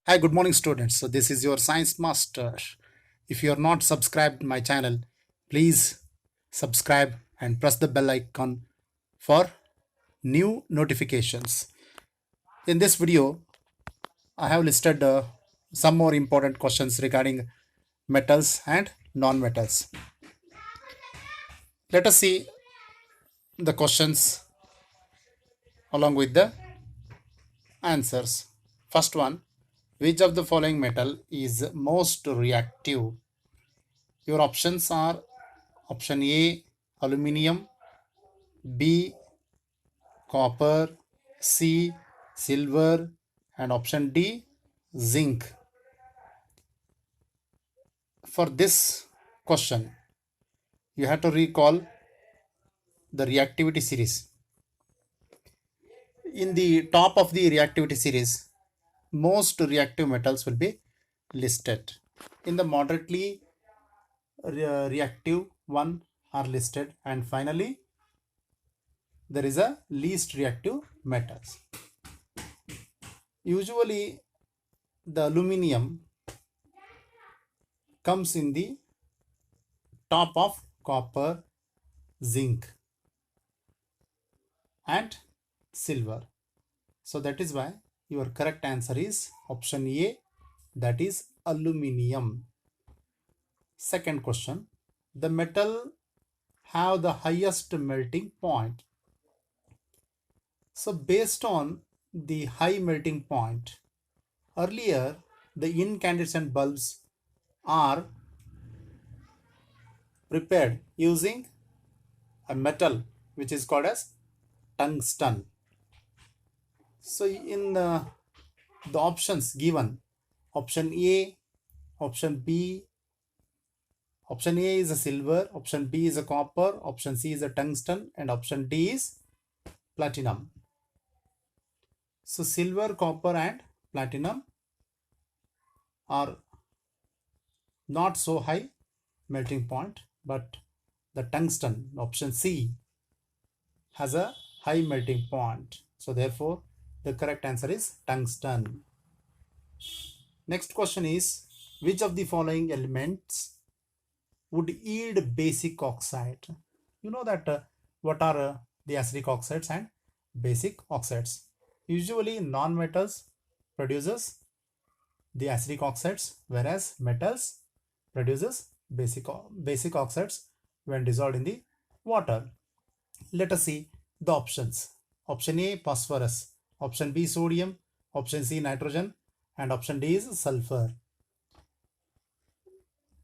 Hi, good morning, students. So this is your science master. If you are not subscribed my channel, please subscribe and press the bell icon for new notifications. In this video, I have listed some more important questions regarding metals and non-metals. Let us see the questions along with the answers. First one, which of the following metal is most reactive? Your options are option A, aluminium, B, copper, C, silver, and option D, zinc. For this question, you have to recall the reactivity series. In the top of the reactivity series, most reactive metals will be listed. In the moderately reactive one are listed, and finally there is a least reactive metals. Usually the aluminium comes in the top of copper, zinc, and silver. So that is why your correct answer is option A, that is aluminium. Second question, the metal have the highest melting point. So based on the high melting point, earlier the incandescent bulbs are prepared using a metal which is called as tungsten. So in the options given, option A, option B, option A is a silver, option B is a copper, option C is a tungsten, and option D is platinum. So silver, copper, and platinum are not so high melting point, but the tungsten, option C, has a high melting point. So therefore, the correct answer is tungsten. Next question is, which of the following elements would yield basic oxide? You know that what are the acidic oxides and basic oxides. Usually non-metals produces the acidic oxides, whereas metals produces basic oxides when dissolved in the water. Let us see the options. Option A, phosphorus, option B, sodium, option C, nitrogen, and option D is sulfur.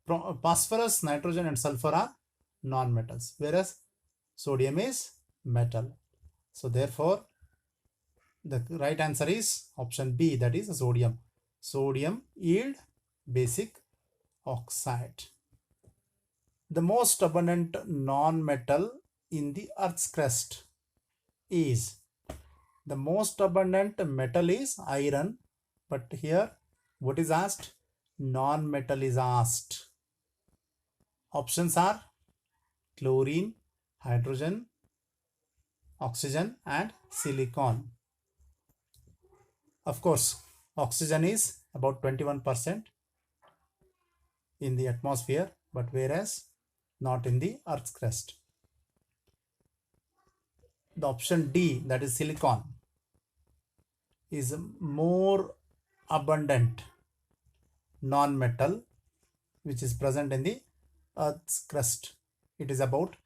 Phosphorus, nitrogen, and sulfur are non-metals, whereas sodium is metal. So therefore, the right answer is option B, that is sodium. Sodium yield basic oxide. The most abundant non-metal in the Earth's crust is, the most abundant metal is iron, but here what is asked? Non-metal is asked. Options are chlorine, hydrogen, oxygen, and silicon. Of course, oxygen is about 21% in the atmosphere, but whereas not in the Earth's crust. The option D, that is silicon, is more abundant non-metal which is present in the Earth's crust. It is about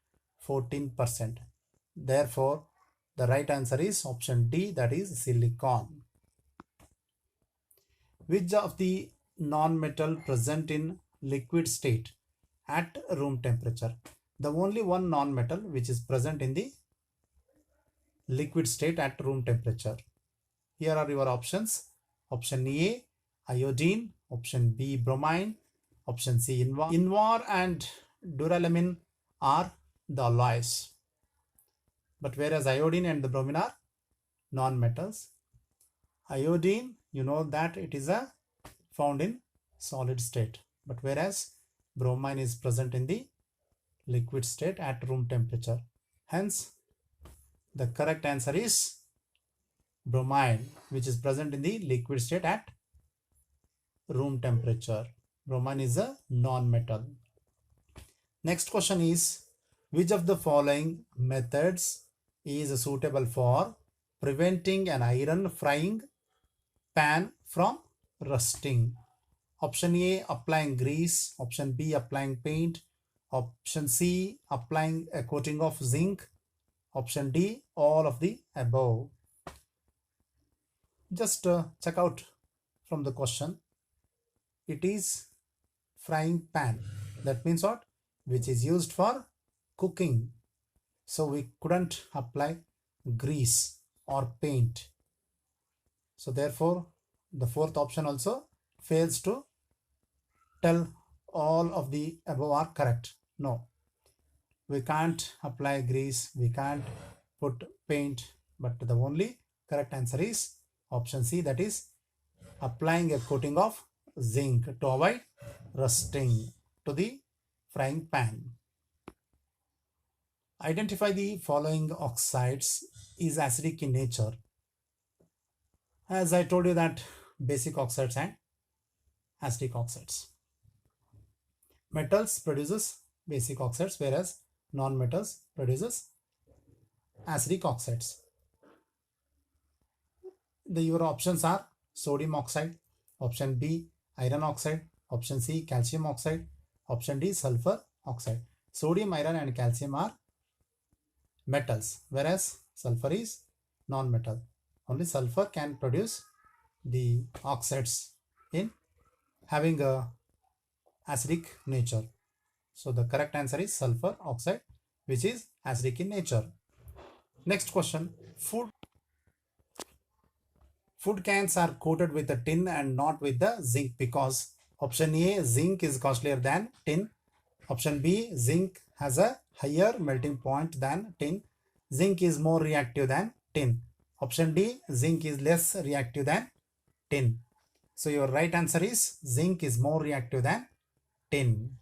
14%. Therefore, the right answer is option D, that is silicon. Which of the non-metal present in liquid state at room temperature? The only one non-metal which is present in the liquid state at room temperature. Here are your options. Option A, iodine. Option B, bromine. Option C, Invar. Invar and duralumin are the alloys. But whereas iodine and the bromine are non-metals. Iodine, you know that it is found in solid state. But whereas bromine is present in the liquid state at room temperature. Hence, the correct answer is bromine, which is present in the liquid state at room temperature. Bromine is a non-metal. Next question is, which of the following methods is suitable for preventing an iron frying pan from rusting? Option A, applying grease. Option B, applying paint. Option C, applying a coating of zinc. Option D, all of the above. Just check out from the question. It is frying pan. That means what? Which is used for cooking. So we couldn't apply grease or paint. So therefore, the fourth option also fails to tell all of the above are correct. No, we can't apply grease, we can't put paint, but the only correct answer is option C, that is applying a coating of zinc to avoid rusting to the frying pan. Identify the following oxides is acidic in nature. As I told you that basic oxides and acidic oxides. Metals produces basic oxides, whereas non-metals produces acidic oxides. Your options are sodium oxide, option B iron oxide, option C calcium oxide, option D sulfur oxide. Sodium, iron and calcium are metals, whereas sulfur is non-metal. Only sulfur can produce the oxides in having a acidic nature. So the correct answer is sulfur oxide, which is acidic in nature. Next question. Food cans are coated with the tin and not with the zinc because option A, zinc is costlier than tin. Option B, zinc has a higher melting point than tin. Zinc is more reactive than tin. Option D, zinc is less reactive than tin. So your right answer is zinc is more reactive than tin.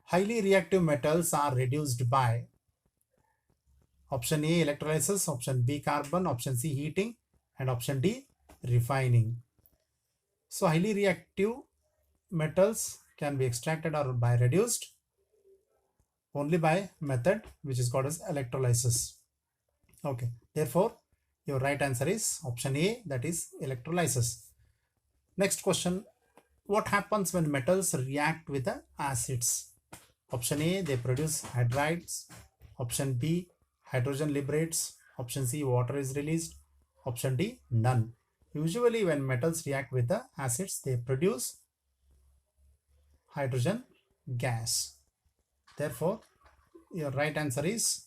Highly reactive metals are reduced by option A, electrolysis, option B, carbon, option C, heating, and option D, refining. So highly reactive metals can be extracted or by reduced only by method which is called as electrolysis. Okay, therefore your right answer is option A, that is electrolysis. Next question. What happens when metals react with the acids? Option A, they produce hydrides. Option B, hydrogen liberates. Option C, water is released. Option D, none. Usually when metals react with the acids, they produce hydrogen gas. Therefore, your right answer is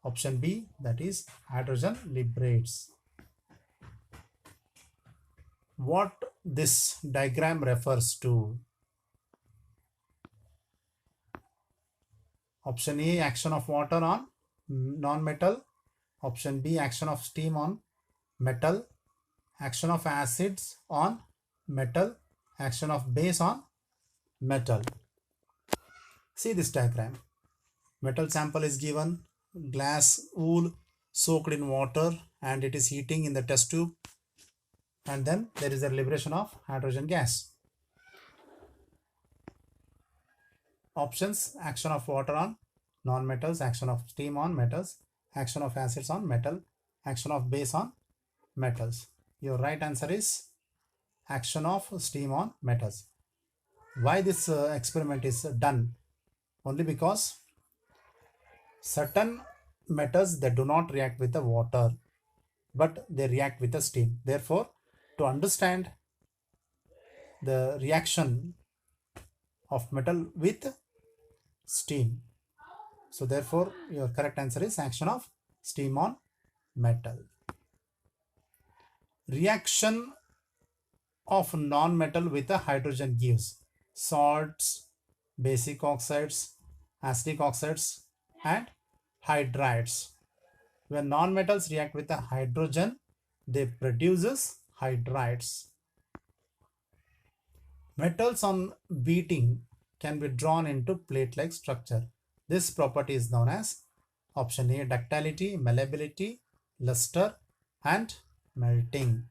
option B, that is hydrogen liberates. What this diagram refers to? Option A, action of water on non-metal. Option B, action of steam on metal. Action of acids on metal. Action of base on metal. See this diagram. Metal sample is given, glass wool soaked in water, and it is heating in the test tube, and then there is a liberation of hydrogen gas. Options: action of water on non-metals, action of steam on metals, action of acids on metal, action of base on metals. Your right answer is action of steam on metals. Why this experiment is done? Only because certain metals, they do not react with the water, but they react with the steam. Therefore, to understand the reaction of metal with steam, so therefore your correct answer is action of steam on metal. Reaction of non-metal with a hydrogen gives salts, basic oxides, acidic oxides, and hydrides. When non-metals react with a hydrogen, they produces hydrides. Metals on beating can be drawn into plate-like structure. This property is known as option A, ductility, malleability, luster, and melting.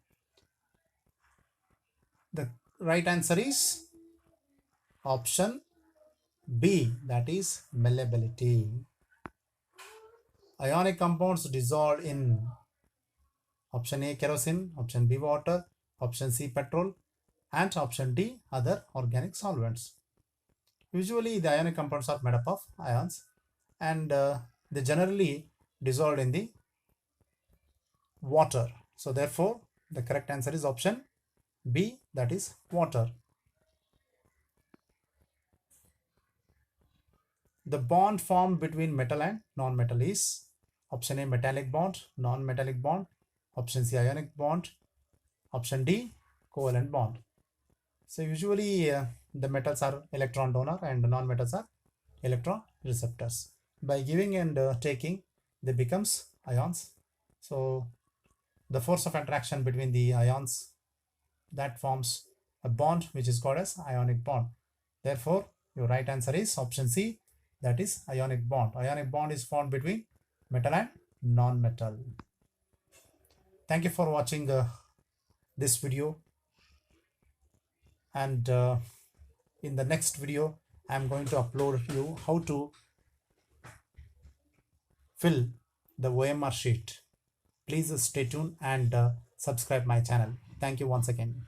The right answer is option B, that is malleability. Ionic compounds dissolved in option A kerosene, option B water, option C petrol, and option D other organic solvents. Usually the ionic compounds are made up of ions, and they generally dissolved in the water. So therefore the correct answer is option B, that is water. The bond formed between metal and non-metal is option A metallic bond, non-metallic bond, option C ionic bond, option D covalent bond. So usually the metals are electron donor and the non-metals are electron receptors. By giving and taking, they becomes ions. So the force of attraction between the ions, that forms a bond which is called as ionic bond. Therefore your right answer is option C, that is ionic bond. Ionic bond is formed between metal and non-metal. Thank you for watching this video, and in the next video I'm going to upload you how to fill the OMR sheet. Please stay tuned and subscribe my channel. Thank you once again.